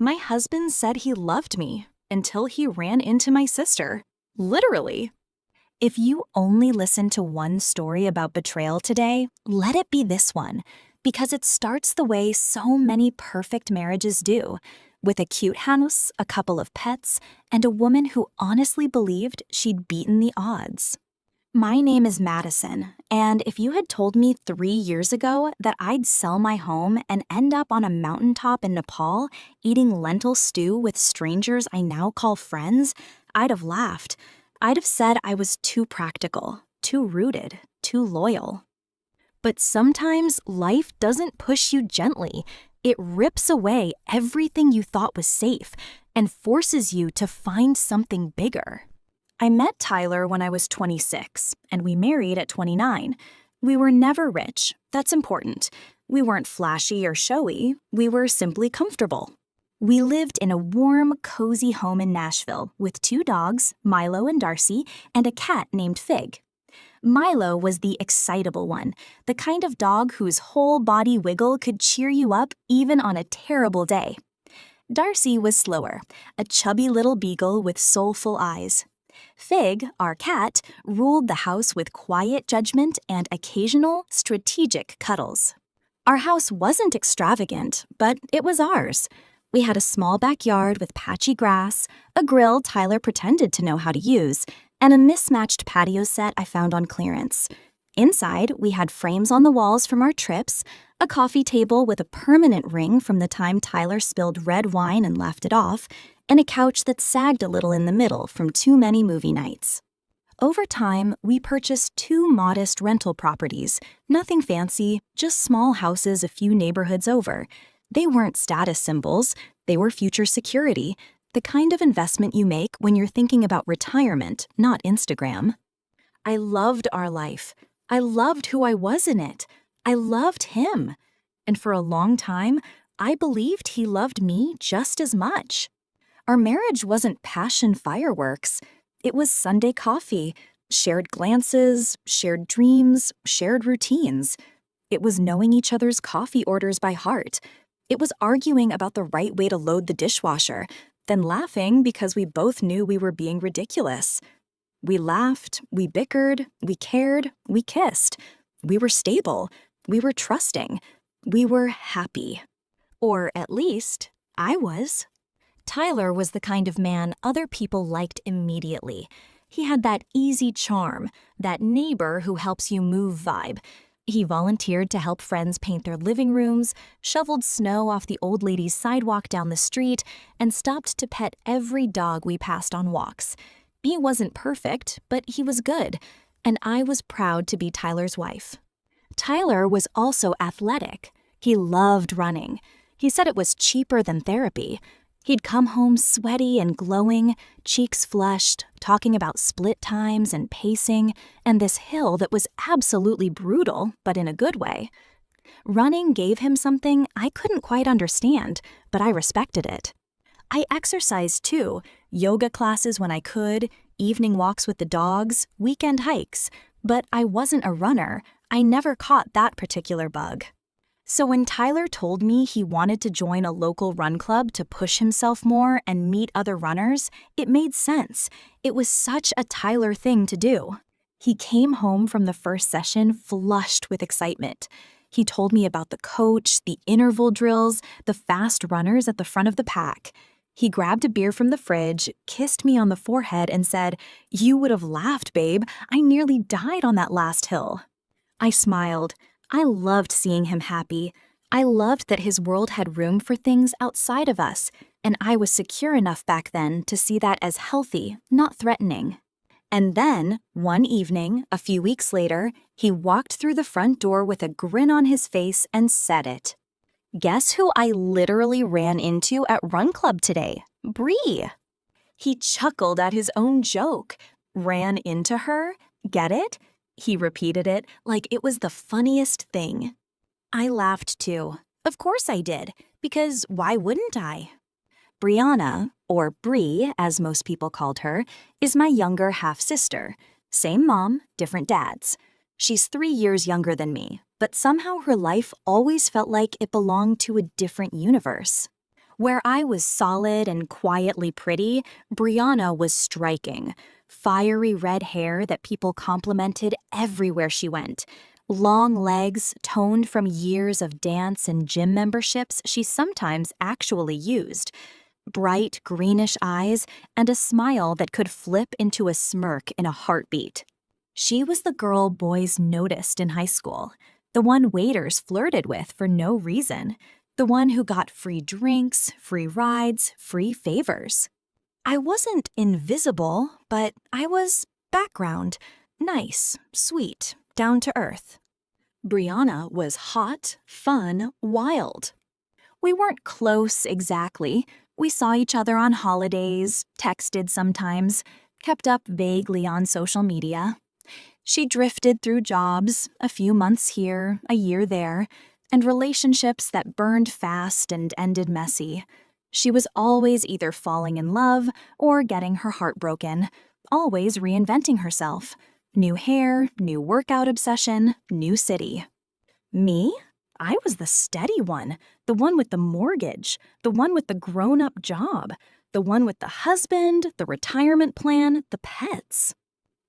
My husband said he loved me until he ran into my sister. Literally. If you only listen to one story about betrayal today, let it be this one, because it starts the way so many perfect marriages do, with a cute house, a couple of pets, and a woman who honestly believed she'd beaten the odds. My name is Madison, and if you had told me 3 years ago that I'd sell my home and end up on a mountaintop in Nepal eating lentil stew with strangers I now call friends, I'd have laughed. I'd have said I was too practical, too rooted, too loyal. But sometimes life doesn't push you gently. It rips away everything you thought was safe and forces you to find something bigger. I met Tyler when I was 26, and we married at 29. We were never rich. That's important. We weren't flashy or showy. We were simply comfortable. We lived in a warm, cozy home in Nashville with 2 dogs, Milo and Darcy, and a cat named Fig. Milo was the excitable one, the kind of dog whose whole body wiggle could cheer you up even on a terrible day. Darcy was slower, a chubby little beagle with soulful eyes. Fig, our cat, ruled the house with quiet judgment and occasional, strategic cuddles. Our house wasn't extravagant, but it was ours. We had a small backyard with patchy grass, a grill Tyler pretended to know how to use, and a mismatched patio set I found on clearance. Inside, we had frames on the walls from our trips, a coffee table with a permanent ring from the time Tyler spilled red wine and laughed it off, and a couch that sagged a little in the middle from too many movie nights. Over time, we purchased 2 modest rental properties, nothing fancy, just small houses a few neighborhoods over. They weren't status symbols, they were future security, the kind of investment you make when you're thinking about retirement, not Instagram. I loved our life. I loved who I was in it. I loved him. And for a long time, I believed he loved me just as much. Our marriage wasn't passion fireworks. It was Sunday coffee, shared glances, shared dreams, shared routines. It was knowing each other's coffee orders by heart. It was arguing about the right way to load the dishwasher, then laughing because we both knew we were being ridiculous. We laughed, we bickered, we cared, we kissed. We were stable. We were trusting. We were happy. Or at least, I was. Tyler was the kind of man other people liked immediately. He had that easy charm, that neighbor who helps you move vibe. He volunteered to help friends paint their living rooms, shoveled snow off the old lady's sidewalk down the street, and stopped to pet every dog we passed on walks. He wasn't perfect, but he was good, and I was proud to be Tyler's wife. Tyler was also athletic. He loved running. He said it was cheaper than therapy. He'd come home sweaty and glowing, cheeks flushed, talking about split times and pacing, and this hill that was absolutely brutal, but in a good way. Running gave him something I couldn't quite understand, but I respected it. I exercised too, yoga classes when I could, evening walks with the dogs, weekend hikes, but I wasn't a runner. I never caught that particular bug. So when Tyler told me he wanted to join a local run club to push himself more and meet other runners, it made sense. It was such a Tyler thing to do. He came home from the first session flushed with excitement. He told me about the coach, the interval drills, the fast runners at the front of the pack. He grabbed a beer from the fridge, kissed me on the forehead, and said, "You would have laughed, babe. I nearly died on that last hill." I smiled. I loved seeing him happy. I loved that his world had room for things outside of us, and I was secure enough back then to see that as healthy, not threatening. And then, one evening, a few weeks later, he walked through the front door with a grin on his face and said it. Guess who I literally ran into at Run Club today? Bree. He chuckled at his own joke. Ran into her? Get it? He repeated it like it was the funniest thing. I laughed too. Of course I did, because why wouldn't I? Brianna, or Bree as most people called her, is my younger half-sister. Same mom, different dads. She's 3 years younger than me, but somehow her life always felt like it belonged to a different universe. Where I was solid and quietly pretty, Brianna was striking. Fiery red hair that people complimented everywhere she went. Long legs toned from years of dance and gym memberships she sometimes actually used. Bright greenish eyes and a smile that could flip into a smirk in a heartbeat. She was the girl boys noticed in high school, the one waiters flirted with for no reason, the one who got free drinks, free rides, free favors. I wasn't invisible, but I was background, nice, sweet, down to earth. Brianna was hot, fun, wild. We weren't close exactly. We saw each other on holidays, texted sometimes, kept up vaguely on social media. She drifted through jobs, a few months here, a year there, and relationships that burned fast and ended messy. She was always either falling in love or getting her heart broken, always reinventing herself. New hair, new workout obsession, new city. Me? I was the steady one, the one with the mortgage, the one with the grown-up job, the one with the husband, the retirement plan, the pets.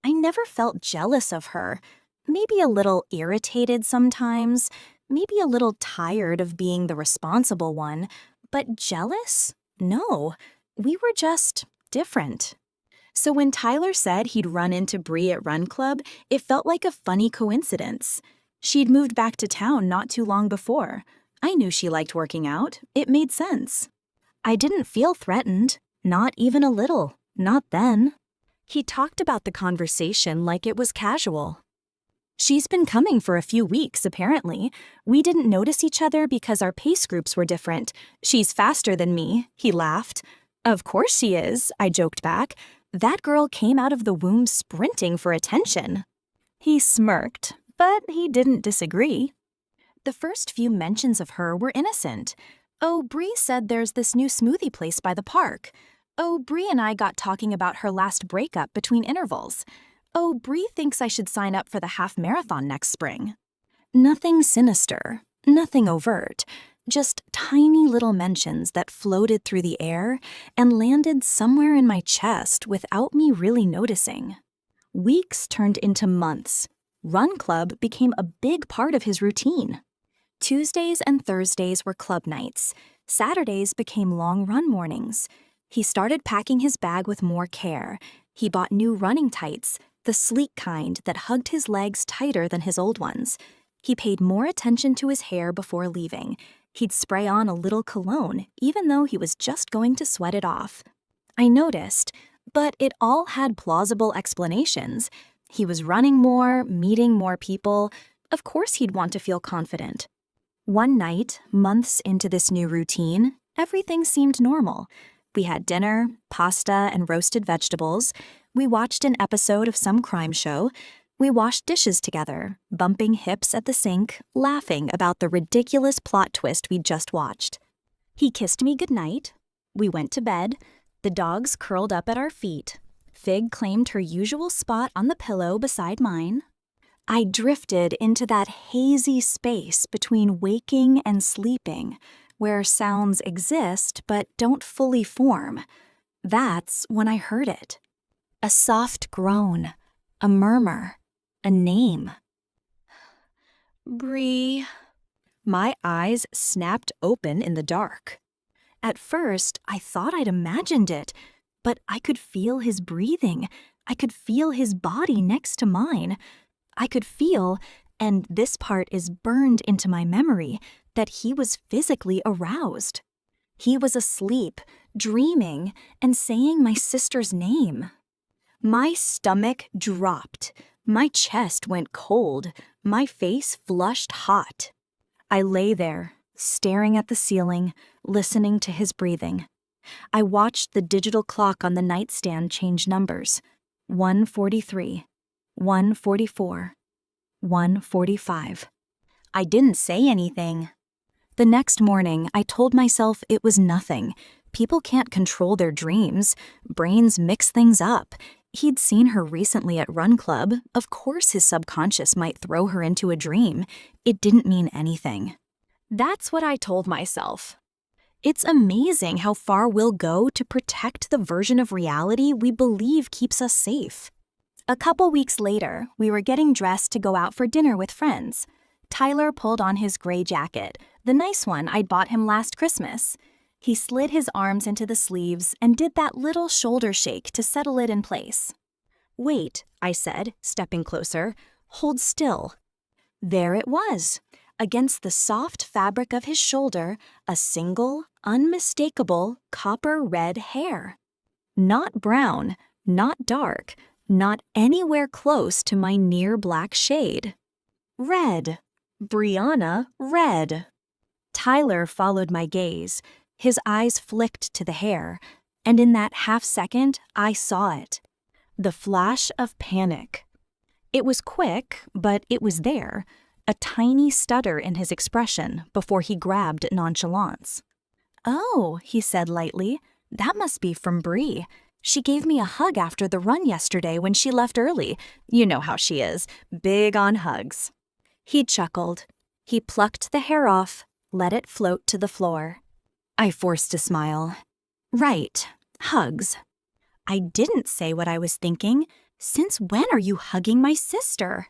I never felt jealous of her, maybe a little irritated sometimes, maybe a little tired of being the responsible one, but jealous? No, we were just different. So when Tyler said he'd run into Bree at Run Club, it felt like a funny coincidence. She'd moved back to town not too long before. I knew she liked working out. It made sense. I didn't feel threatened, not even a little, not then. He talked about the conversation like it was casual. She's been coming for a few weeks, apparently. We didn't notice each other because our pace groups were different. She's faster than me, he laughed. Of course she is, I joked back. That girl came out of the womb sprinting for attention. He smirked, but he didn't disagree. The first few mentions of her were innocent. Oh, Bree said there's this new smoothie place by the park. Oh, Bree and I got talking about her last breakup between intervals. Oh, Bree thinks I should sign up for the half marathon next spring. Nothing sinister, nothing overt, just tiny little mentions that floated through the air and landed somewhere in my chest without me really noticing. Weeks turned into months. Run Club became a big part of his routine. Tuesdays and Thursdays were club nights. Saturdays became long run mornings. He started packing his bag with more care. He bought new running tights, the sleek kind that hugged his legs tighter than his old ones. He paid more attention to his hair before leaving. He'd spray on a little cologne, even though he was just going to sweat it off. I noticed, but it all had plausible explanations. He was running more, meeting more people. Of course he'd want to feel confident. One night, months into this new routine, everything seemed normal. We had dinner, pasta, and roasted vegetables. We watched an episode of some crime show. We washed dishes together, bumping hips at the sink, laughing about the ridiculous plot twist we'd just watched. He kissed me goodnight. We went to bed. The dogs curled up at our feet. Fig claimed her usual spot on the pillow beside mine. I drifted into that hazy space between waking and sleeping, where sounds exist but don't fully form. That's when I heard it. A soft groan, a murmur, a name. Bree. My eyes snapped open in the dark. At first, I thought I'd imagined it, but I could feel his breathing. I could feel his body next to mine. I could feel, and this part is burned into my memory, that he was physically aroused. He was asleep, dreaming, and saying my sister's name. My stomach dropped. My chest went cold. My face flushed hot. I lay there, staring at the ceiling, listening to his breathing. I watched the digital clock on the nightstand change numbers. 1:43, 1:44, 1:45. I didn't say anything. The next morning, I told myself it was nothing. People can't control their dreams. Brains mix things up. He'd seen her recently at Run Club. Of course his subconscious might throw her into a dream. It didn't mean anything. That's what I told myself. It's amazing how far we'll go to protect the version of reality we believe keeps us safe. A couple weeks later, we were getting dressed to go out for dinner with friends. Tyler pulled on his gray jacket, the nice one I'd bought him last Christmas. He slid his arms into the sleeves and did that little shoulder shake to settle it in place. "Wait," I said, stepping closer. "Hold still." There it was. Against the soft fabric of his shoulder, a single, unmistakable copper red hair. Not brown, not dark, not anywhere close to my near black shade. Red. Brianna Red. Tyler followed my gaze. His eyes flicked to the hair, and in that half second, I saw it. The flash of panic. It was quick, but it was there, a tiny stutter in his expression before he grabbed nonchalance. "Oh," he said lightly, "that must be from Bree. She gave me a hug after the run yesterday when she left early. You know how she is, big on hugs." He chuckled. He plucked the hair off, let it float to the floor. I forced a smile. "Right, hugs. I didn't say what I was thinking. Since when are you hugging my sister?"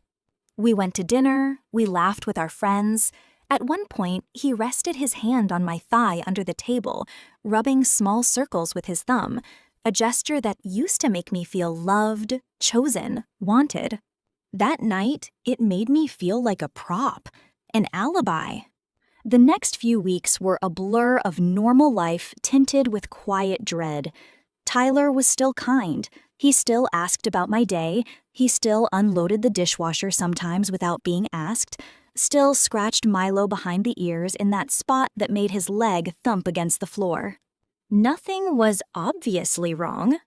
We went to dinner, we laughed with our friends. At one point, he rested his hand on my thigh under the table, rubbing small circles with his thumb, a gesture that used to make me feel loved, chosen, wanted. That night, it made me feel like a prop, an alibi. The next few weeks were a blur of normal life tinted with quiet dread. Tyler was still kind. He still asked about my day. He still unloaded the dishwasher sometimes without being asked. Still scratched Milo behind the ears in that spot that made his leg thump against the floor. Nothing was obviously wrong.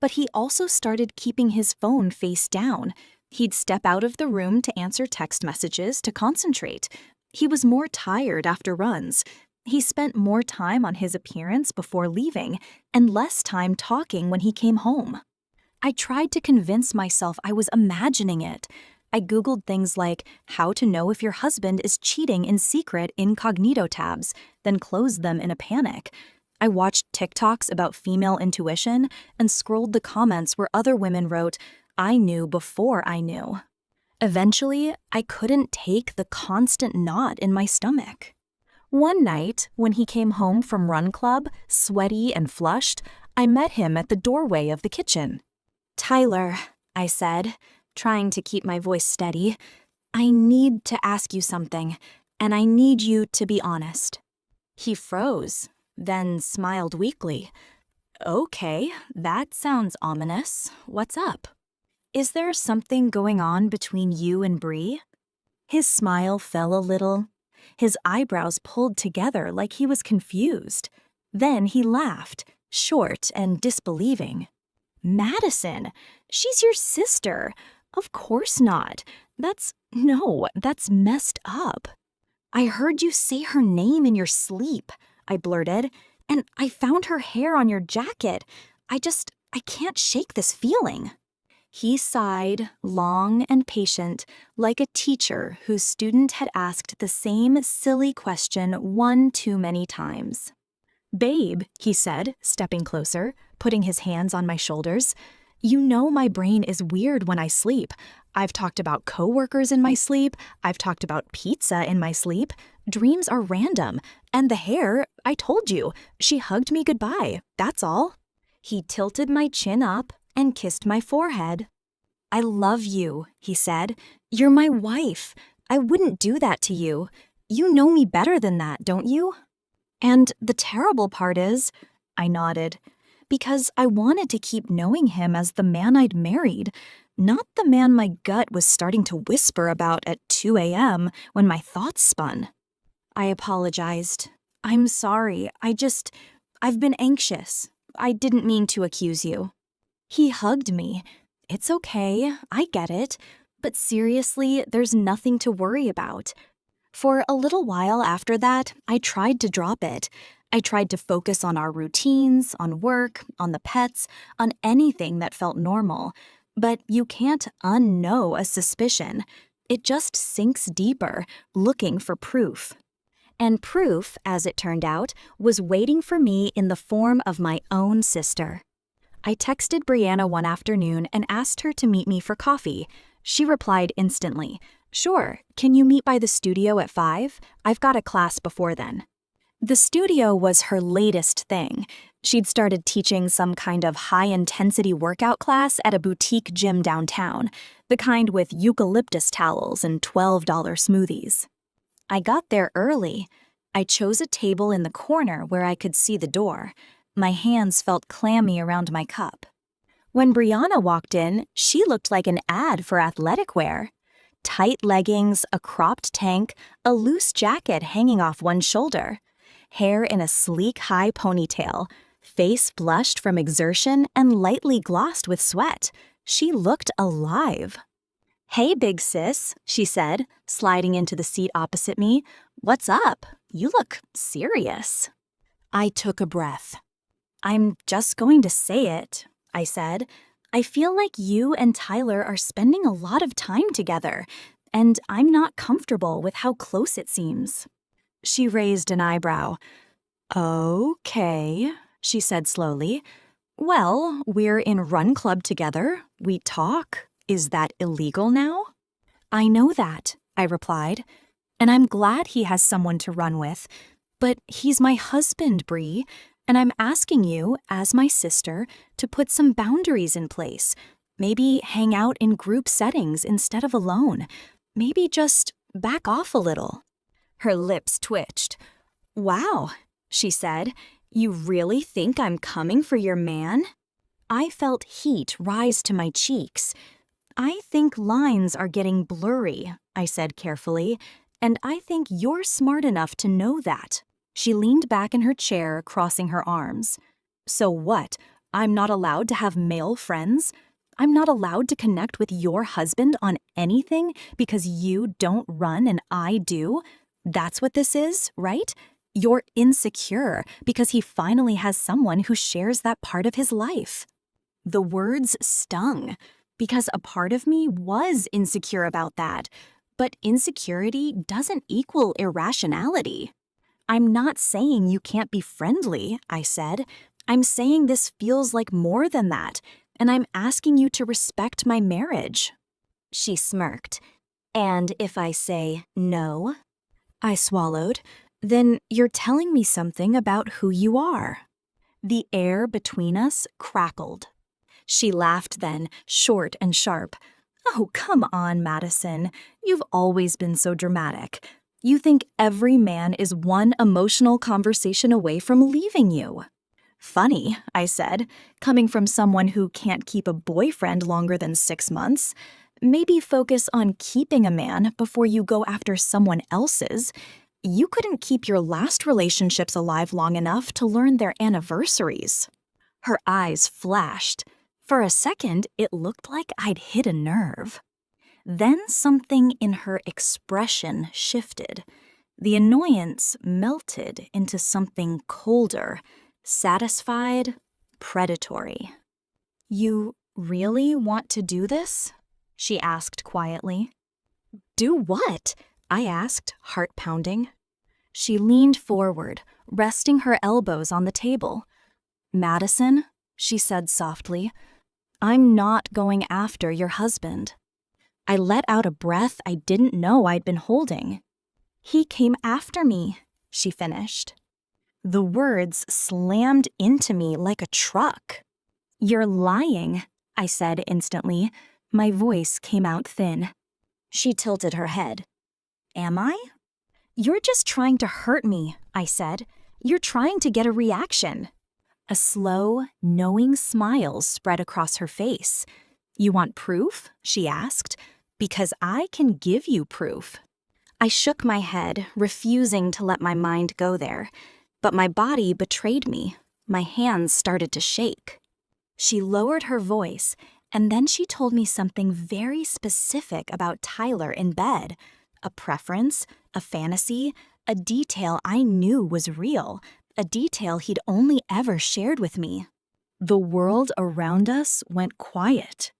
But he also started keeping his phone face down. He'd step out of the room to answer text messages to concentrate. He was more tired after runs. He spent more time on his appearance before leaving and less time talking when he came home. I tried to convince myself I was imagining it. I Googled things like how to know if your husband is cheating in secret incognito tabs, then closed them in a panic. I watched TikToks about female intuition and scrolled the comments where other women wrote, "I knew before I knew." Eventually, I couldn't take the constant knot in my stomach. One night, when he came home from run club, sweaty and flushed, I met him at the doorway of the kitchen. "Tyler," I said, trying to keep my voice steady, "I need to ask you something, and I need you to be honest." He froze, then smiled weakly. "Okay, that sounds ominous. What's up? Is there something going on between you and Bree?" His smile fell a little. His eyebrows pulled together like he was confused. Then he laughed, short and disbelieving. "Madison, she's your sister. Of course not. That's messed up." "I heard you say her name in your sleep," I blurted, "and I found her hair on your jacket. I can't shake this feeling." He sighed, long and patient, like a teacher whose student had asked the same silly question one too many times. "Babe," he said, stepping closer, putting his hands on my shoulders, "you know my brain is weird when I sleep. I've talked about coworkers in my sleep. I've talked about pizza in my sleep. Dreams are random. And the hair, I told you, she hugged me goodbye. That's all." He tilted my chin up and kissed my forehead. "I love you," he said. "You're my wife. I wouldn't do that to you. You know me better than that, don't you?" "And the terrible part is," I nodded, "because I wanted to keep knowing him as the man I'd married, not the man my gut was starting to whisper about at 2 a.m. when my thoughts spun. I apologized. "I'm sorry. I've been anxious. I didn't mean to accuse you." He hugged me. "It's okay. I get it. But seriously, there's nothing to worry about." For a little while after that, I tried to drop it. I tried to focus on our routines, on work, on the pets, on anything that felt normal. But you can't unknow a suspicion. It just sinks deeper, looking for proof. And proof, as it turned out, was waiting for me in the form of my own sister. I texted Brianna one afternoon and asked her to meet me for coffee. She replied instantly, "Sure, can you meet by the studio at 5? I've got a class before then." The studio was her latest thing. She'd started teaching some kind of high-intensity workout class at a boutique gym downtown, the kind with eucalyptus towels and $12 smoothies. I got there early. I chose a table in the corner where I could see the door. My hands felt clammy around my cup. When Brianna walked in, she looked like an ad for athletic wear. Tight leggings, a cropped tank, a loose jacket hanging off one shoulder. Hair in a sleek high ponytail, face blushed from exertion and lightly glossed with sweat. She looked alive. "Hey, big sis," she said, sliding into the seat opposite me. "What's up? You look serious." I took a breath. "I'm just going to say it," I said. "I feel like you and Tyler are spending a lot of time together, and I'm not comfortable with how close it seems." She raised an eyebrow. "Okay," she said slowly. "Well, we're in Run Club together. We talk. Is that illegal now?" "I know that," I replied, "and I'm glad he has someone to run with. But he's my husband, Bree, and I'm asking you, as my sister, to put some boundaries in place. Maybe hang out in group settings instead of alone. Maybe just back off a little." Her lips twitched. "Wow," she said, "you really think I'm coming for your man?" I felt heat rise to my cheeks. "I think lines are getting blurry," I said carefully, "and I think you're smart enough to know that." She leaned back in her chair, crossing her arms. "So what? I'm not allowed to have male friends? I'm not allowed to connect with your husband on anything because you don't run and I do? That's what this is, right? You're insecure because he finally has someone who shares that part of his life." The words stung, because a part of me was insecure about that. But insecurity doesn't equal irrationality. "I'm not saying you can't be friendly," I said. "I'm saying this feels like more than that, and I'm asking you to respect my marriage." She smirked. "And if I say no?" I swallowed. "Then you're telling me something about who you are." The air between us crackled. She laughed then, short and sharp. "Oh, come on, Madison. You've always been so dramatic. You think every man is one emotional conversation away from leaving you." "Funny," I said, "coming from someone who can't keep a boyfriend longer than 6 months. Maybe focus on keeping a man before you go after someone else's. You couldn't keep your last relationships alive long enough to learn their anniversaries." Her eyes flashed. For a second, it looked like I'd hit a nerve. Then something in her expression shifted. The annoyance melted into something colder, satisfied, predatory. "You really want to do this?" she asked quietly. "Do what?" I asked, heart pounding. She leaned forward, resting her elbows on the table. "Madison," she said softly, "I'm not going after your husband." I let out a breath I didn't know I'd been holding. "He came after me," she finished. The words slammed into me like a truck. "You're lying," I said instantly. My voice came out thin. She tilted her head. "Am I?" "You're just trying to hurt me," I said. "You're trying to get a reaction." A slow, knowing smile spread across her face. "You want proof?" she asked. "Because I can give you proof." I shook my head, refusing to let my mind go there. But my body betrayed me. My hands started to shake. She lowered her voice, and then she told me something very specific about Tyler in bed. A preference, a fantasy, a detail I knew was real, a detail he'd only ever shared with me. The world around us went quiet.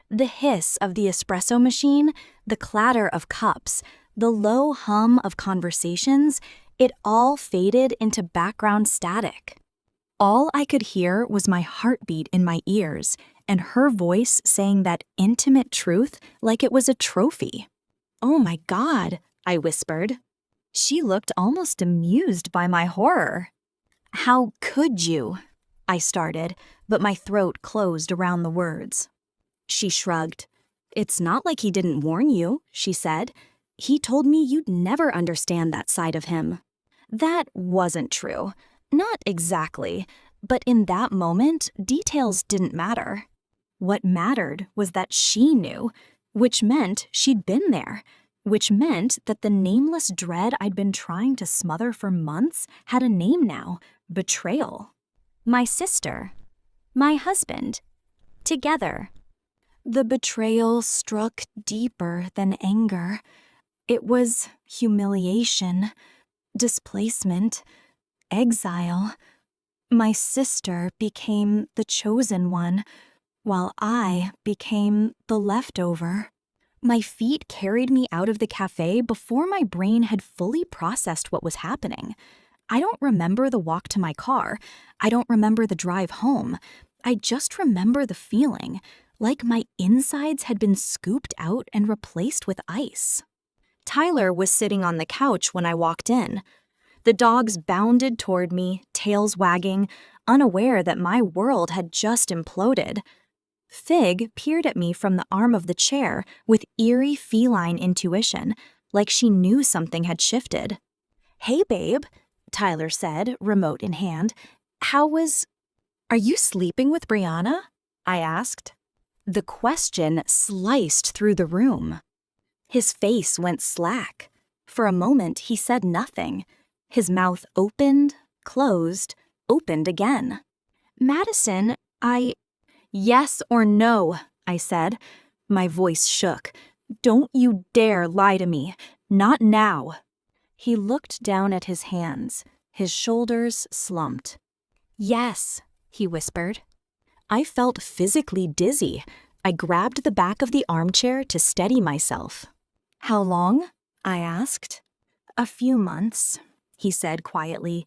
The hiss of the espresso machine, the clatter of cups, the low hum of conversations, It all faded into background static. All I could hear was my heartbeat in my ears and her voice saying that intimate truth like it was a trophy. "Oh my God," I whispered. She looked almost amused by my horror. "How could you?" I started, but my throat closed around the words. She shrugged. "It's not like he didn't warn you," she said. "He told me you'd never understand that side of him." That wasn't true. Not exactly, but in that moment, details didn't matter. What mattered was that she knew, which meant she'd been there, which meant that the nameless dread I'd been trying to smother for months had a name now: betrayal. My sister. My husband. Together. The betrayal struck deeper than anger. It was humiliation, displacement, exile. My sister became the chosen one, while I became the leftover. My feet carried me out of the cafe before my brain had fully processed what was happening. I don't remember the walk to my car. I don't remember the drive home. I just remember the feeling, like my insides had been scooped out and replaced with ice. Tyler was sitting on the couch when I walked in. The dogs bounded toward me, tails wagging, unaware that my world had just imploded. Fig peered at me from the arm of the chair with eerie feline intuition, like she knew something had shifted. "Hey, babe," Tyler said, remote in hand. "Are you sleeping with Brianna?" I asked. The question sliced through the room. His face went slack. For a moment, he said nothing. His mouth opened, closed, opened again. "Madison, Yes or no," I said. My voice shook. "Don't you dare lie to me. Not now." He looked down at his hands. His shoulders slumped. "Yes," he whispered. I felt physically dizzy. I grabbed the back of the armchair to steady myself. "How long?" I asked. "A few months," he said quietly.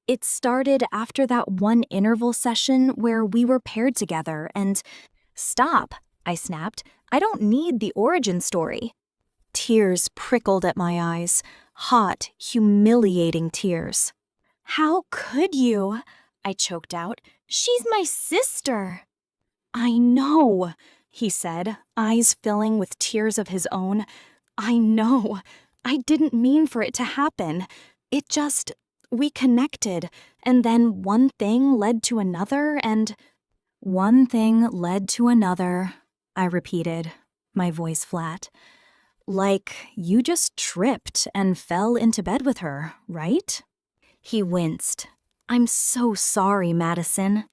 "It started after that one interval session where we were paired together and—" "Stop," I snapped. "I don't need the origin story." Tears prickled at my eyes, hot, humiliating tears. "How could you?" I choked out. "She's my sister." "I know," he said, eyes filling with tears of his own. "I know. I didn't mean for it to happen. We connected, and then one thing led to another, and—" "One thing led to another," I repeated, my voice flat. "Like you just tripped and fell into bed with her, right?" He winced. "I'm so sorry, Madison."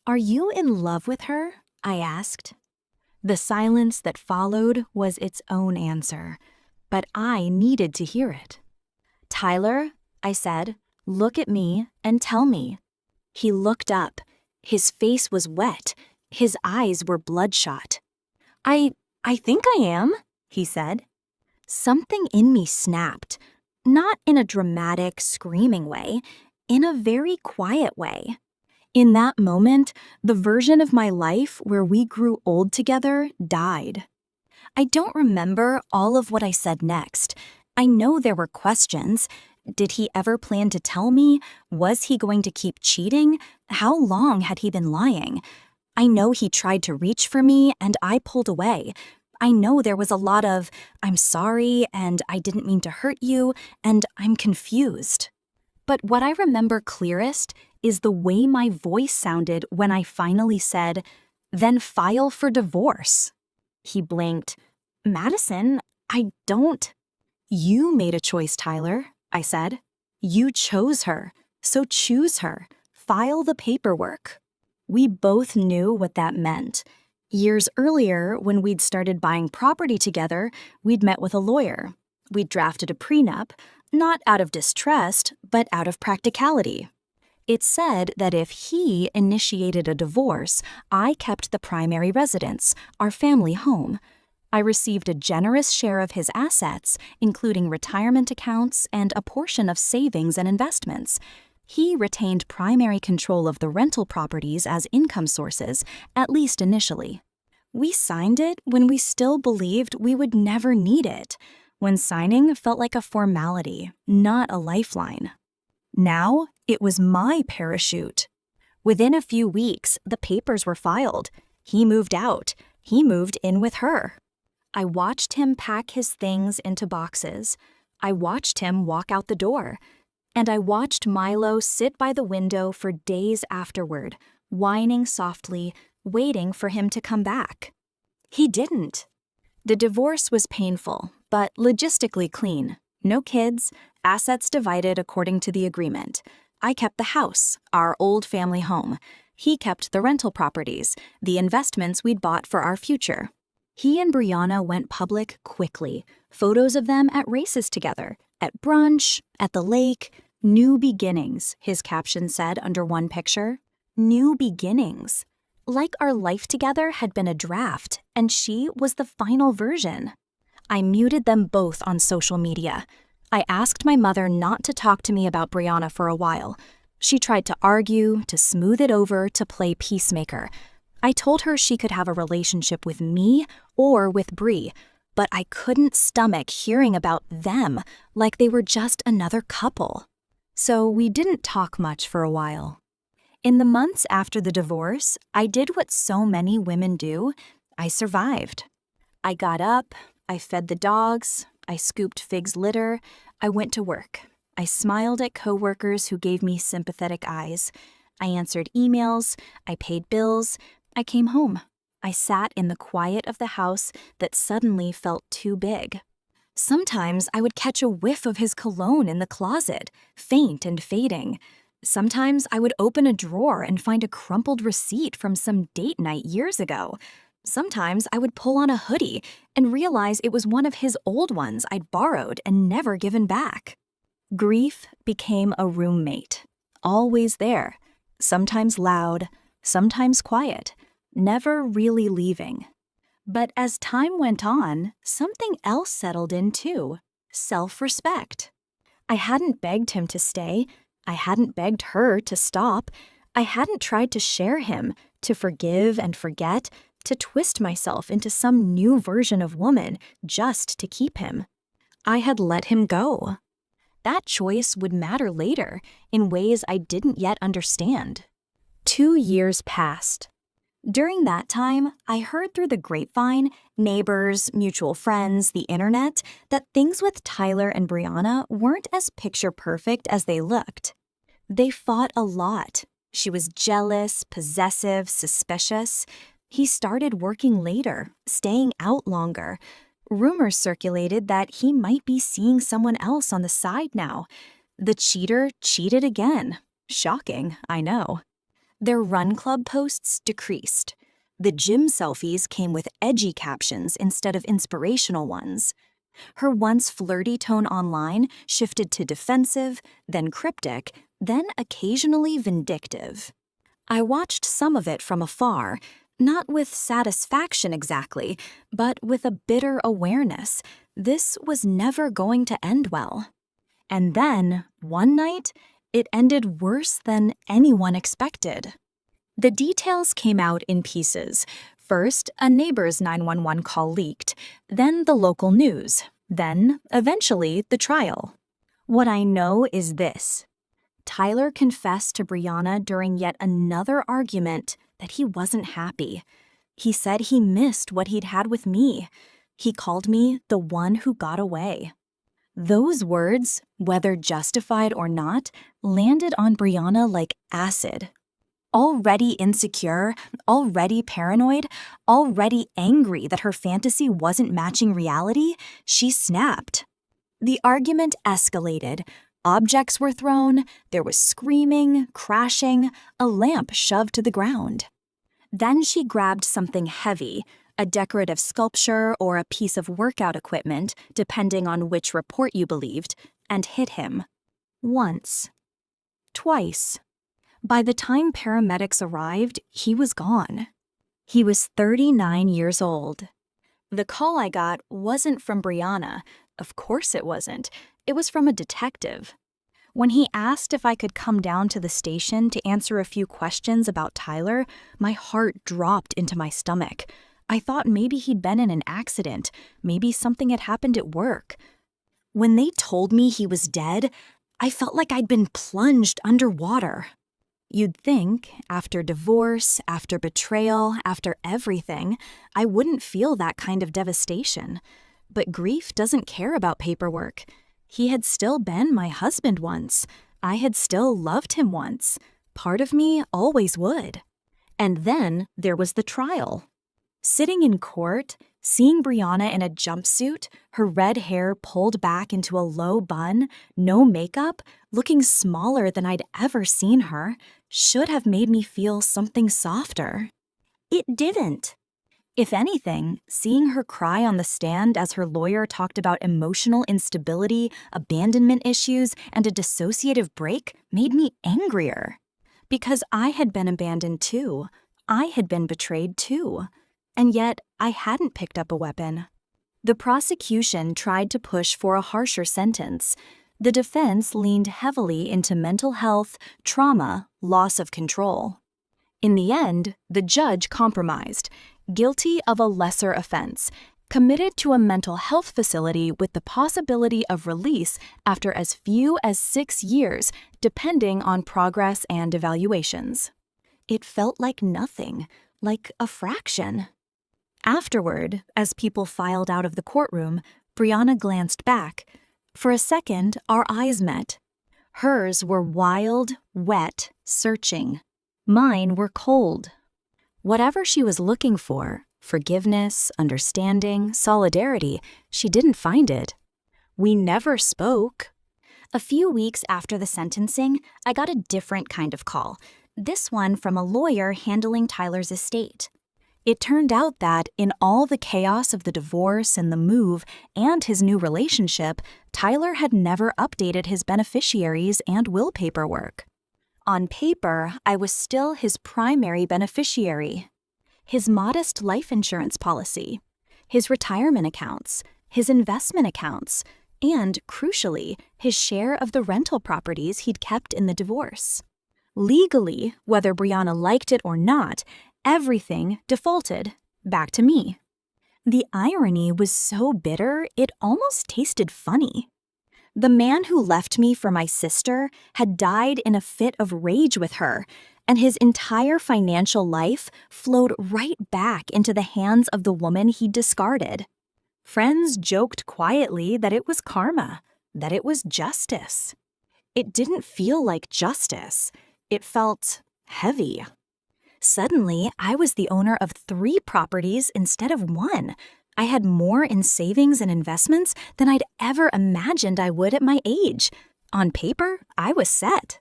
"Are you in love with her?" I asked. The silence that followed was its own answer, but I needed to hear it. "Tyler," I said, "look at me and tell me." He looked up. His face was wet. His eyes were bloodshot. I think I am," he said. Something in me snapped, not in a dramatic, screaming way, in a very quiet way. In that moment, the version of my life where we grew old together died. I don't remember all of what I said next. I know there were questions. Did he ever plan to tell me? Was he going to keep cheating? How long had he been lying? I know he tried to reach for me, and I pulled away. I know there was a lot of, "I'm sorry," and "I didn't mean to hurt you," and "I'm confused." But what I remember clearest is the way my voice sounded when I finally said, "Then file for divorce." He blinked. "Madison, I don't—" "You made a choice, Tyler," I said. "You chose her, so choose her. File the paperwork." We both knew what that meant. Years earlier, when we'd started buying property together, we'd met with a lawyer. We'd drafted a prenup, not out of distrust, but out of practicality. It said that if he initiated a divorce, I kept the primary residence, our family home. I received a generous share of his assets, including retirement accounts and a portion of savings and investments. He retained primary control of the rental properties as income sources, at least initially. We signed it when we still believed we would never need it, when signing felt like a formality, not a lifeline. Now, it was my parachute. Within a few weeks, the papers were filed. He moved out. He moved in with her. I watched him pack his things into boxes. I watched him walk out the door. And I watched Milo sit by the window for days afterward, whining softly, waiting for him to come back. He didn't. The divorce was painful, but logistically clean. No kids, assets divided according to the agreement. I kept the house, our old family home. He kept the rental properties, the investments we'd bought for our future. He and Brianna went public quickly. Photos of them at races together, at brunch, at the lake. New beginnings, his caption said under one picture. New beginnings. Like our life together had been a draft, and she was the final version. I muted them both on social media. I asked my mother not to talk to me about Brianna for a while. She tried to argue, to smooth it over, to play peacemaker. I told her she could have a relationship with me or with Bri, but I couldn't stomach hearing about them like they were just another couple. So we didn't talk much for a while. In the months after the divorce, I did what so many women do. I survived. I got up, I fed the dogs, I scooped Fig's litter, I went to work. I smiled at coworkers who gave me sympathetic eyes. I answered emails, I paid bills, I came home. I sat in the quiet of the house that suddenly felt too big. Sometimes I would catch a whiff of his cologne in the closet, faint and fading. Sometimes I would open a drawer and find a crumpled receipt from some date night years ago. Sometimes I would pull on a hoodie and realize it was one of his old ones I'd borrowed and never given back. Grief became a roommate, always there, sometimes loud, sometimes quiet, never really leaving. But as time went on, something else settled in too: self-respect. I hadn't begged him to stay. I hadn't begged her to stop. I hadn't tried to share him, to forgive and forget, to twist myself into some new version of woman just to keep him. I had let him go. That choice would matter later in ways I didn't yet understand. 2 years passed. During that time, I heard through the grapevine, neighbors, mutual friends, the internet, that things with Tyler and Brianna weren't as picture perfect as they looked. They fought a lot. She was jealous, possessive, suspicious. He started working later, staying out longer. Rumors circulated that he might be seeing someone else on the side now. The cheater cheated again. Shocking, I know. Their run club posts decreased. The gym selfies came with edgy captions instead of inspirational ones. Her once flirty tone online shifted to defensive, then cryptic, then occasionally vindictive. I watched some of it from afar, not with satisfaction exactly, but with a bitter awareness. This was never going to end well. And then, one night, it ended worse than anyone expected. The details came out in pieces. First, a neighbor's 911 call leaked, then the local news, then, eventually, the trial. What I know is this: Tyler confessed to Brianna during yet another argument that he wasn't happy. He said he missed what he'd had with me. He called me the one who got away. Those words, whether justified or not, landed on Brianna like acid. Already insecure, already paranoid, already angry that her fantasy wasn't matching reality, she snapped. The argument escalated. Objects were thrown, there was screaming, crashing, a lamp shoved to the ground. Then she grabbed something heavy, a decorative sculpture or a piece of workout equipment, depending on which report you believed, and hit him. Once. Twice. By the time paramedics arrived, he was gone. He was 39 years old. The call I got wasn't from Brianna. Of course it wasn't. It was from a detective. When he asked if I could come down to the station to answer a few questions about Tyler, my heart dropped into my stomach. I thought maybe he'd been in an accident. Maybe something had happened at work. When they told me he was dead, I felt like I'd been plunged underwater. You'd think, after divorce, after betrayal, after everything, I wouldn't feel that kind of devastation. But grief doesn't care about paperwork. He had still been my husband once. I had still loved him once. Part of me always would. And then there was the trial. Sitting in court, seeing Brianna in a jumpsuit, her red hair pulled back into a low bun, no makeup, looking smaller than I'd ever seen her, should have made me feel something softer. It didn't. If anything, seeing her cry on the stand as her lawyer talked about emotional instability, abandonment issues, and a dissociative break made me angrier. Because I had been abandoned too. I had been betrayed too. And yet, I hadn't picked up a weapon. The prosecution tried to push for a harsher sentence. The defense leaned heavily into mental health, trauma, loss of control. In the end, the judge compromised, guilty of a lesser offense, committed to a mental health facility with the possibility of release after as few as 6 years, depending on progress and evaluations. It felt like nothing, like a fraction. Afterward, as people filed out of the courtroom, Brianna glanced back. For a second, our eyes met. Hers were wild, wet, searching. Mine were cold. Whatever she was looking for, forgiveness, understanding, solidarity, she didn't find it. We never spoke. A few weeks after the sentencing, I got a different kind of call, this one from a lawyer handling Tyler's estate. It turned out that, in all the chaos of the divorce and the move and his new relationship, Tyler had never updated his beneficiaries and will paperwork. On paper, I was still his primary beneficiary. His modest life insurance policy, his retirement accounts, his investment accounts, and, crucially, his share of the rental properties he'd kept in the divorce. Legally, whether Brianna liked it or not, everything defaulted back to me. The irony was so bitter, it almost tasted funny. The man who left me for my sister had died in a fit of rage with her, and his entire financial life flowed right back into the hands of the woman he'd discarded. Friends joked quietly that it was karma, that it was justice. It didn't feel like justice. It felt heavy. Suddenly, I was the owner of 3 properties instead of 1. I had more in savings and investments than I'd ever imagined I would at my age. On paper, I was set.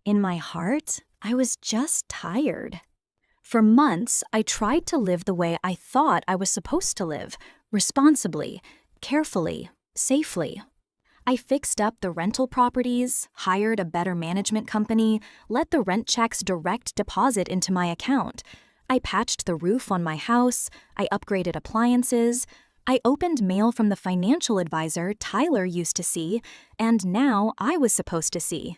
In my heart, I was just tired. For months, I tried to live the way I thought I was supposed to live, responsibly, carefully, safely. I fixed up the rental properties, hired a better management company, let the rent checks direct deposit into my account. I patched the roof on my house, I upgraded appliances, I opened mail from the financial advisor Tyler used to see, and now I was supposed to see.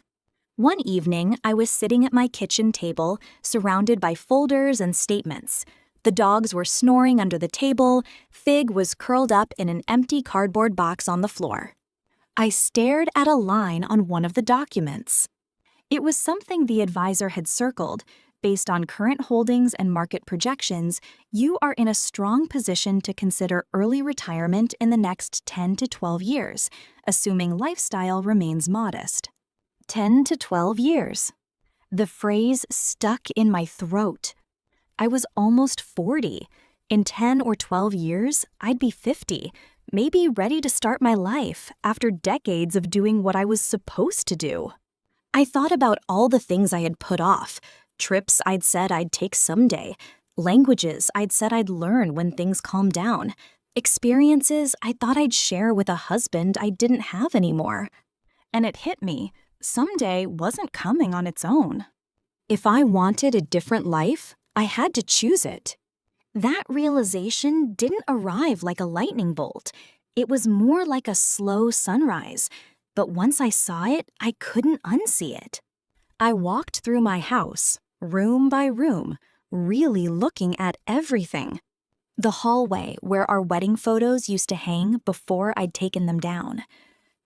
One evening, I was sitting at my kitchen table, surrounded by folders and statements. The dogs were snoring under the table, Fig was curled up in an empty cardboard box on the floor. I stared at a line on one of the documents. It was something the advisor had circled. Based on current holdings and market projections, you are in a strong position to consider early retirement in the next 10 to 12 years, assuming lifestyle remains modest. 10 to 12 years. The phrase stuck in my throat. I was almost 40. In 10 or 12 years, I'd be 50. Maybe ready to start my life after decades of doing what I was supposed to do. I thought about all the things I had put off, trips I'd said I'd take someday, languages I'd said I'd learn when things calmed down, experiences I thought I'd share with a husband I didn't have anymore. And it hit me, someday wasn't coming on its own. If I wanted a different life, I had to choose it. That realization didn't arrive like a lightning bolt. It was more like a slow sunrise, but once I saw it, I couldn't unsee it. I walked through my house, room by room, really looking at everything. The hallway where our wedding photos used to hang before I'd taken them down.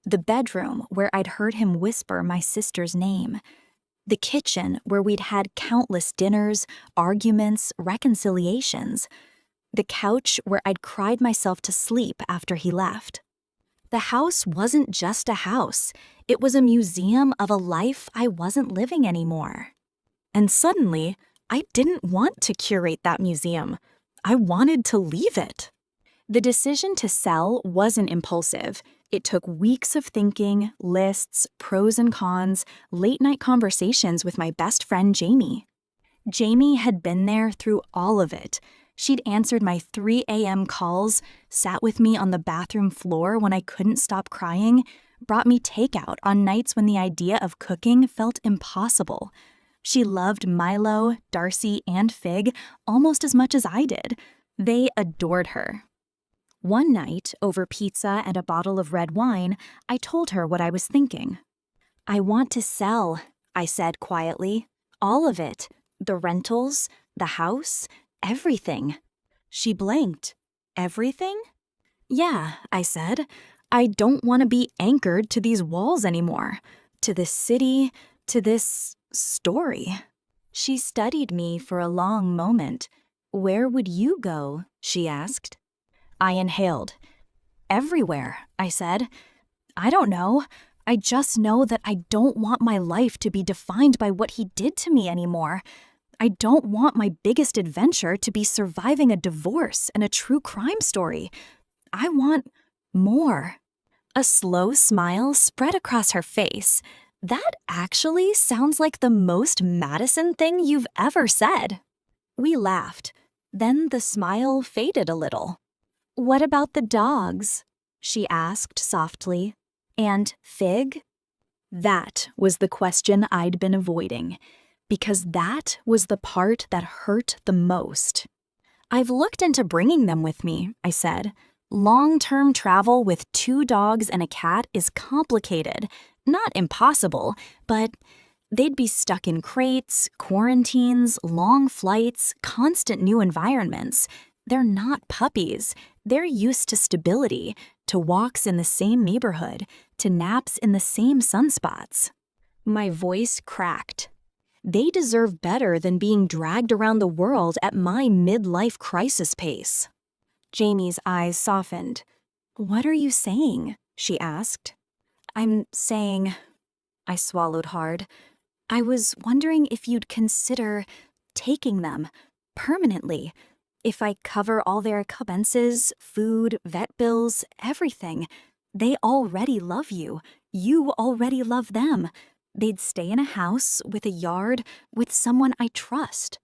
The bedroom where I'd heard him whisper my sister's name. The kitchen where we'd had countless dinners, arguments, reconciliations. The couch where I'd cried myself to sleep after he left. The house wasn't just a house. It was a museum of a life I wasn't living anymore. And suddenly, I didn't want to curate that museum. I wanted to leave it. The decision to sell wasn't impulsive. It took weeks of thinking, lists, pros and cons, late-night conversations with my best friend Jamie. Jamie had been there through all of it. She'd answered my 3 a.m. calls, sat with me on the bathroom floor when I couldn't stop crying, brought me takeout on nights when the idea of cooking felt impossible. She loved Milo, Darcy, and Fig almost as much as I did. They adored her. One night, over pizza and a bottle of red wine, I told her what I was thinking. "I want to sell," I said quietly. "All of it. The rentals, the house, everything." She blinked. "Everything?" "Yeah," I said. "I don't want to be anchored to these walls anymore. To this city, to this story." She studied me for a long moment. "Where would you go?" she asked. I inhaled. "Everywhere," I said. "I don't know. I just know that I don't want my life to be defined by what he did to me anymore. I don't want my biggest adventure to be surviving a divorce and a true crime story. I want more." A slow smile spread across her face. "That actually sounds like the most Madison thing you've ever said." We laughed. Then the smile faded a little. "What about the dogs?" she asked softly. "And Fig?" That was the question I'd been avoiding, because that was the part that hurt the most. "I've looked into bringing them with me," I said. "Long-term travel with 2 dogs and a cat is complicated. Not impossible, but they'd be stuck in crates, quarantines, long flights, constant new environments. They're not puppies. They're used to stability, to walks in the same neighborhood, to naps in the same sunspots." My voice cracked. They deserve better than being dragged around the world at my midlife crisis pace. Jamie's eyes softened. "What are you saying?" she asked. "I'm saying," I swallowed hard, "I was wondering if you'd consider taking them permanently. If I cover all their expenses, food, vet bills, everything. They already love you. You already love them. They'd stay in a house, with a yard, with someone I trust."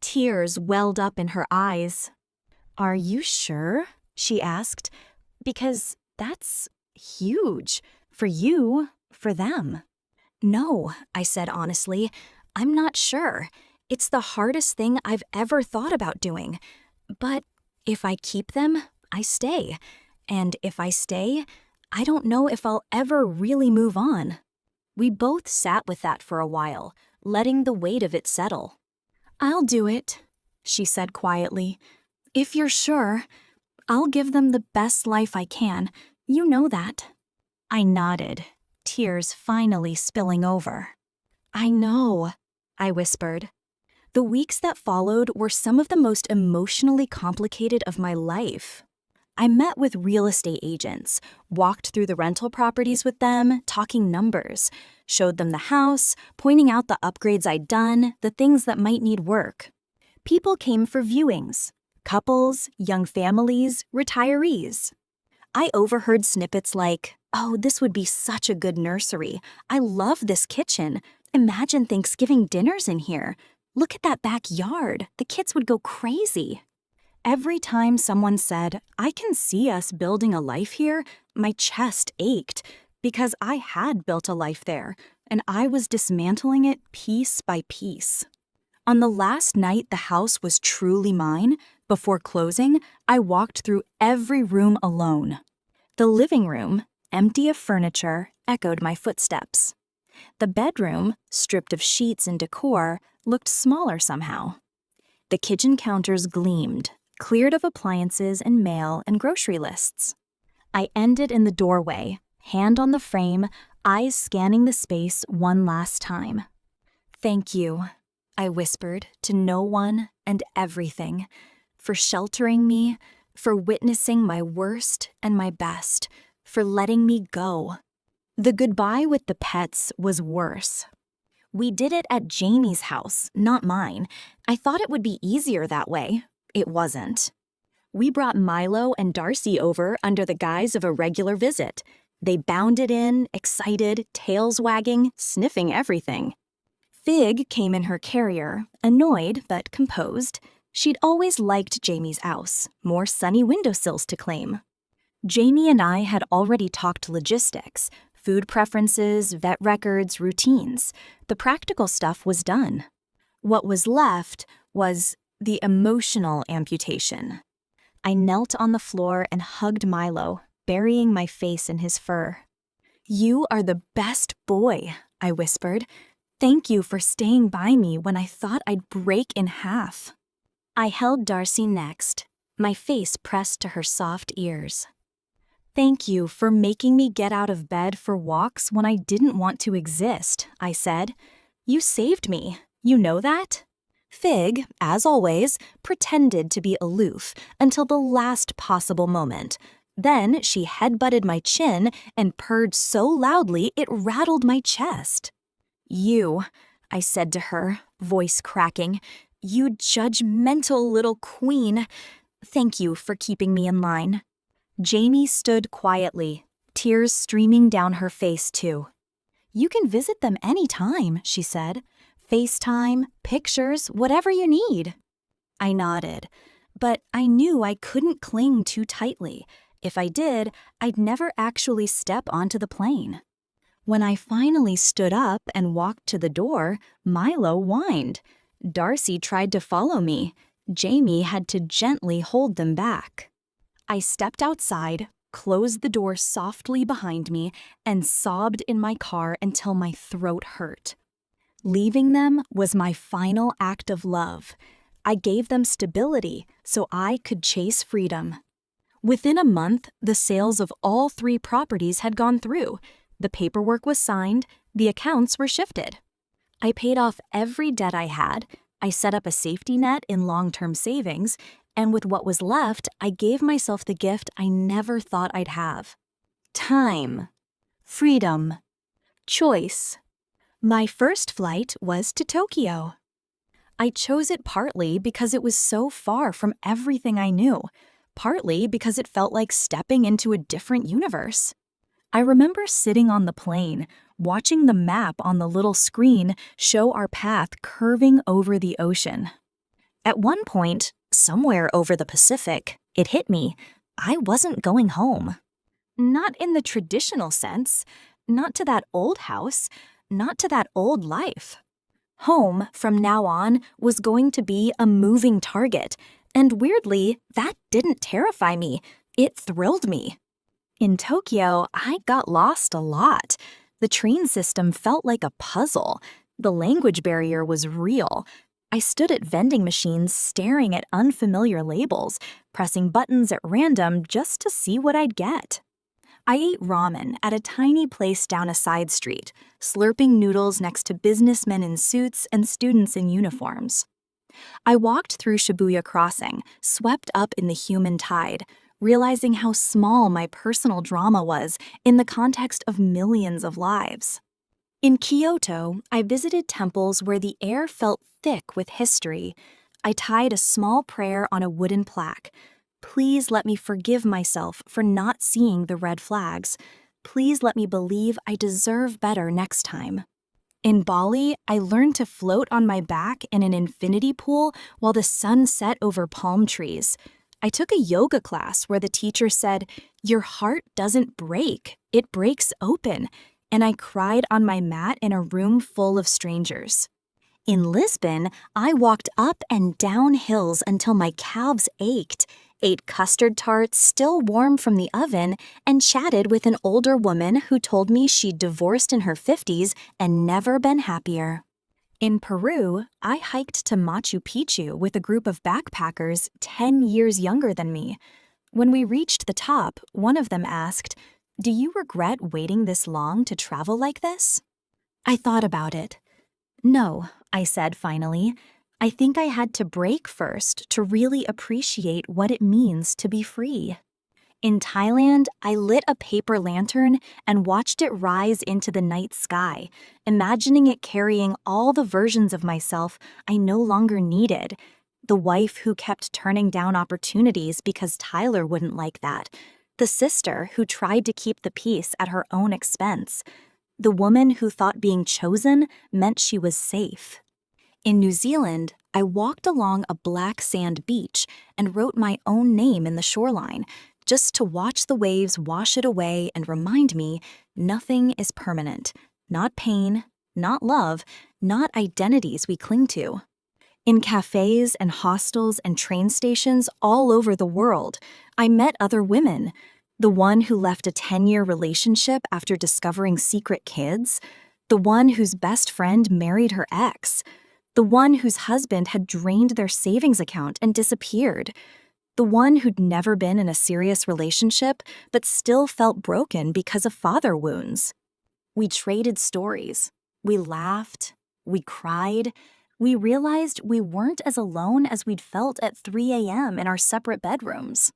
Tears welled up in her eyes. "Are you sure?" she asked. "Because that's huge. For you, for them." "No," I said honestly. "I'm not sure. It's the hardest thing I've ever thought about doing. But if I keep them, I stay. And if I stay, I don't know if I'll ever really move on." We both sat with that for a while, letting the weight of it settle. "I'll do it," she said quietly. "If you're sure. I'll give them the best life I can. You know that." I nodded, tears finally spilling over. "I know," I whispered. The weeks that followed were some of the most emotionally complicated of my life. I met with real estate agents, walked through the rental properties with them, talking numbers, showed them the house, pointing out the upgrades I'd done, the things that might need work. People came for viewings, couples, young families, retirees. I overheard snippets like, "Oh, this would be such a good nursery. I love this kitchen. Imagine Thanksgiving dinners in here. Look at that backyard. The kids would go crazy." Every time someone said, "I can see us building a life here," my chest ached, because I had built a life there, and I was dismantling it piece by piece. On the last night the house was truly mine, Before closing, I walked through every room alone. The living room, empty of furniture, echoed my footsteps. The bedroom, stripped of sheets and decor, looked smaller somehow. The kitchen counters gleamed, cleared of appliances and mail and grocery lists. I ended in the doorway, hand on the frame, eyes scanning the space one last time. "Thank you," I whispered to no one and everything, for sheltering me, for witnessing my worst and my best, for letting me go. The goodbye with the pets was worse. We did it at Jamie's house, not mine. I thought it would be easier that way. It wasn't. We brought Milo and Darcy over under the guise of a regular visit. They bounded in, excited, tails wagging, sniffing everything. Fig came in her carrier, annoyed but composed. She'd always liked Jamie's house, more sunny windowsills to claim. Jamie and I had already talked logistics, food preferences, vet records, routines. The practical stuff was done. What was left was the emotional amputation. I knelt on the floor and hugged Milo, burying my face in his fur. "You are the best boy," I whispered. "Thank you for staying by me when I thought I'd break in half." I held Darcy next, my face pressed to her soft ears. "Thank you for making me get out of bed for walks when I didn't want to exist," I said. "You saved me. You know that?" Fig, as always, pretended to be aloof until the last possible moment. Then she headbutted my chin and purred so loudly it rattled my chest. "You," I said to her, voice cracking, "you judgmental little queen. Thank you for keeping me in line." Jamie stood quietly, tears streaming down her face too. "You can visit them any time," she said. "FaceTime, pictures, whatever you need." I nodded, but I knew I couldn't cling too tightly. If I did, I'd never actually step onto the plane. When I finally stood up and walked to the door, Milo whined. Darcy tried to follow me. Jamie had to gently hold them back. I stepped outside, closed the door softly behind me, and sobbed in my car until my throat hurt. Leaving them was my final act of love. I gave them stability so I could chase freedom. Within a month, the sales of all 3 properties had gone through. The paperwork was signed, the accounts were shifted. I paid off every debt I had, I set up a safety net in long-term savings, and with what was left, I gave myself the gift I never thought I'd have. Time. Freedom. Choice. My first flight was to Tokyo. I chose it partly because it was so far from everything I knew, partly because it felt like stepping into a different universe. I remember sitting on the plane, watching the map on the little screen show our path curving over the ocean. At one point, somewhere over the Pacific, it hit me. I wasn't going home. Not in the traditional sense, not to that old house, not to that old life. Home, from now on, was going to be a moving target, and weirdly, that didn't terrify me. It thrilled me. In Tokyo, I got lost a lot. The train system felt like a puzzle. The language barrier was real. I stood at vending machines staring at unfamiliar labels, pressing buttons at random just to see what I'd get. I ate ramen at a tiny place down a side street, slurping noodles next to businessmen in suits and students in uniforms. I walked through Shibuya Crossing, swept up in the human tide, realizing how small my personal drama was in the context of millions of lives. In Kyoto, I visited temples where the air felt thick with history. I tied a small prayer on a wooden plaque. Please let me forgive myself for not seeing the red flags. Please let me believe I deserve better next time. In Bali, I learned to float on my back in an infinity pool while the sun set over palm trees. I took a yoga class where the teacher said, "Your heart doesn't break, it breaks open," and I cried on my mat in a room full of strangers. In Lisbon, I walked up and down hills until my calves ached, ate custard tarts still warm from the oven, and chatted with an older woman who told me she'd divorced in her 50s and never been happier. In Peru, I hiked to Machu Picchu with a group of backpackers 10 years younger than me. When we reached the top, one of them asked, "Do you regret waiting this long to travel like this?" I thought about it. "No," I said finally. "I think I had to break first to really appreciate what it means to be free." In Thailand, I lit a paper lantern and watched it rise into the night sky, imagining it carrying all the versions of myself I no longer needed. The wife who kept turning down opportunities because Tyler wouldn't like that. The sister who tried to keep the peace at her own expense. The woman who thought being chosen meant she was safe. In New Zealand, I walked along a black sand beach and wrote my own name in the shoreline, just to watch the waves wash it away and remind me nothing is permanent. Not pain, not love, not identities we cling to. In cafes and hostels and train stations all over the world, I met other women. The one who left a 10-year relationship after discovering secret kids. The one whose best friend married her ex. The one whose husband had drained their savings account and disappeared. The one who'd never been in a serious relationship but still felt broken because of father wounds. We traded stories. We laughed. We cried. We realized we weren't as alone as we'd felt at 3 a.m. in our separate bedrooms.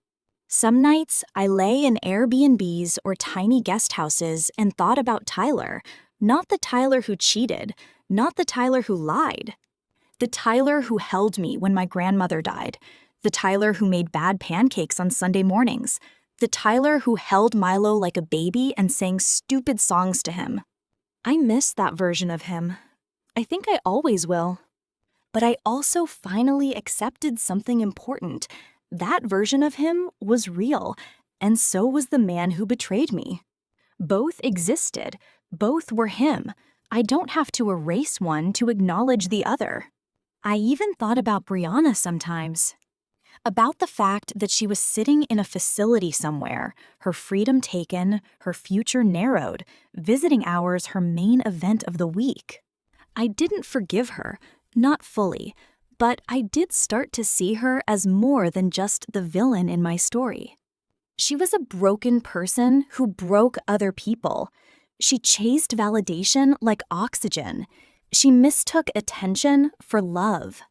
Some nights, I lay in Airbnbs or tiny guest houses and thought about Tyler, not the Tyler who cheated, not the Tyler who lied. The Tyler who held me when my grandmother died. The Tyler who made bad pancakes on Sunday mornings. The Tyler who held Milo like a baby and sang stupid songs to him. I miss that version of him. I think I always will. But I also finally accepted something important. That version of him was real, and so was the man who betrayed me. Both existed. Both were him. I don't have to erase one to acknowledge the other. I even thought about Brianna sometimes. About the fact that she was sitting in a facility somewhere, her freedom taken, her future narrowed, visiting hours her main event of the week. I didn't forgive her, not fully, but I did start to see her as more than just the villain in my story. She was a broken person who broke other people. She chased validation like oxygen. She mistook attention for love.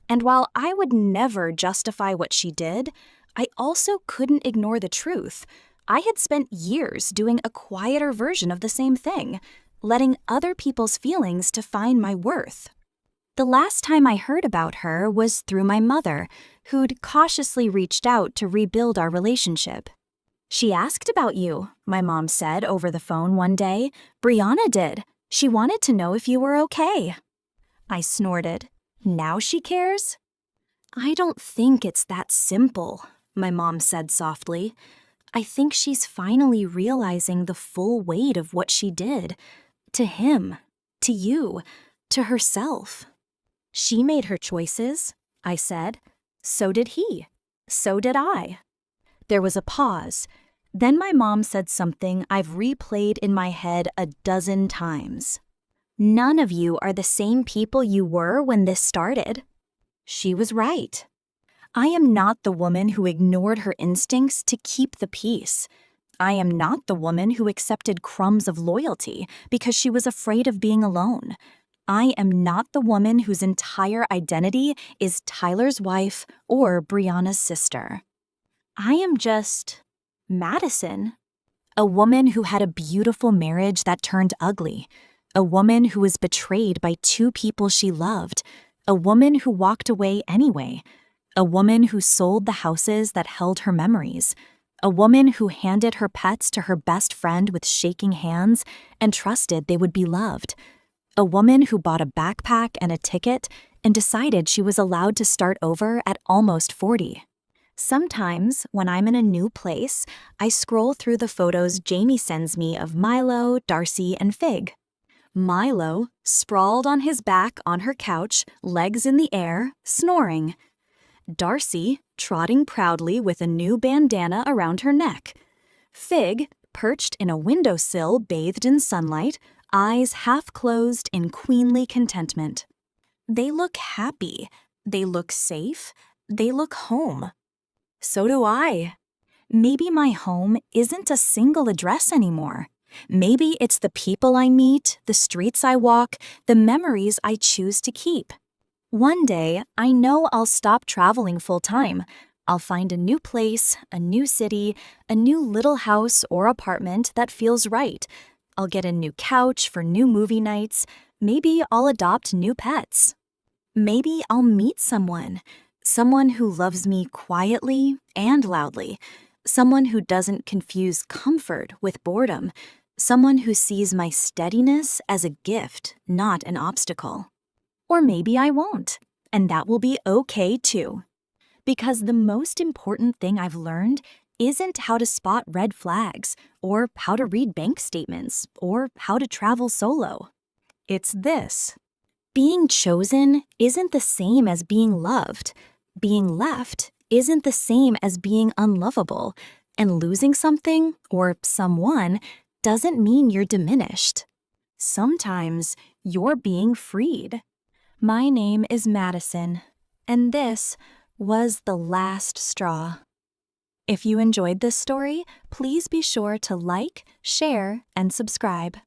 And while I would never justify what she did, I also couldn't ignore the truth. I had spent years doing a quieter version of the same thing, letting other people's feelings define my worth. The last time I heard about her was through my mother, who'd cautiously reached out to rebuild our relationship. "She asked about you," my mom said over the phone one day. "Brianna did. She wanted to know if you were okay." I snorted. "Now she cares?" "I don't think it's that simple," my mom said softly. "I think she's finally realizing the full weight of what she did. To him, to you, to herself." "She made her choices," I said. "So did he. So did I." There was a pause. Then my mom said something I've replayed in my head a dozen times. "None of you are the same people you were when this started." She was right. I am not the woman who ignored her instincts to keep the peace. I am not the woman who accepted crumbs of loyalty because she was afraid of being alone. I am not the woman whose entire identity is Tyler's wife or Brianna's sister. I am just Madison, a woman who had a beautiful marriage that turned ugly, a woman who was betrayed by two people she loved, a woman who walked away anyway, a woman who sold the houses that held her memories, a woman who handed her pets to her best friend with shaking hands and trusted they would be loved, a woman who bought a backpack and a ticket and decided she was allowed to start over at almost 40. Sometimes, when I'm in a new place, I scroll through the photos Jamie sends me of Milo, Darcy, and Fig. Milo, sprawled on his back on her couch, legs in the air, snoring. Darcy, trotting proudly with a new bandana around her neck. Fig, perched in a windowsill bathed in sunlight, eyes half closed in queenly contentment. They look happy. They look safe. They look home. So do I. Maybe my home isn't a single address anymore. Maybe it's the people I meet, the streets I walk, the memories I choose to keep. One day, I know I'll stop traveling full-time. I'll find a new place, a new city, a new little house or apartment that feels right. I'll get a new couch for new movie nights. Maybe I'll adopt new pets. Maybe I'll meet someone who loves me quietly and loudly, someone who doesn't confuse comfort with boredom, someone who sees my steadiness as a gift, not an obstacle. Or maybe I won't, and that will be okay too. Because the most important thing I've learned isn't how to spot red flags, or how to read bank statements, or how to travel solo. It's this. Being chosen isn't the same as being loved. Being left isn't the same as being unlovable. And losing something, or someone, doesn't mean you're diminished. Sometimes you're being freed. My name is Madison, and this was The Last Straw. If you enjoyed this story, please be sure to like, share, and subscribe.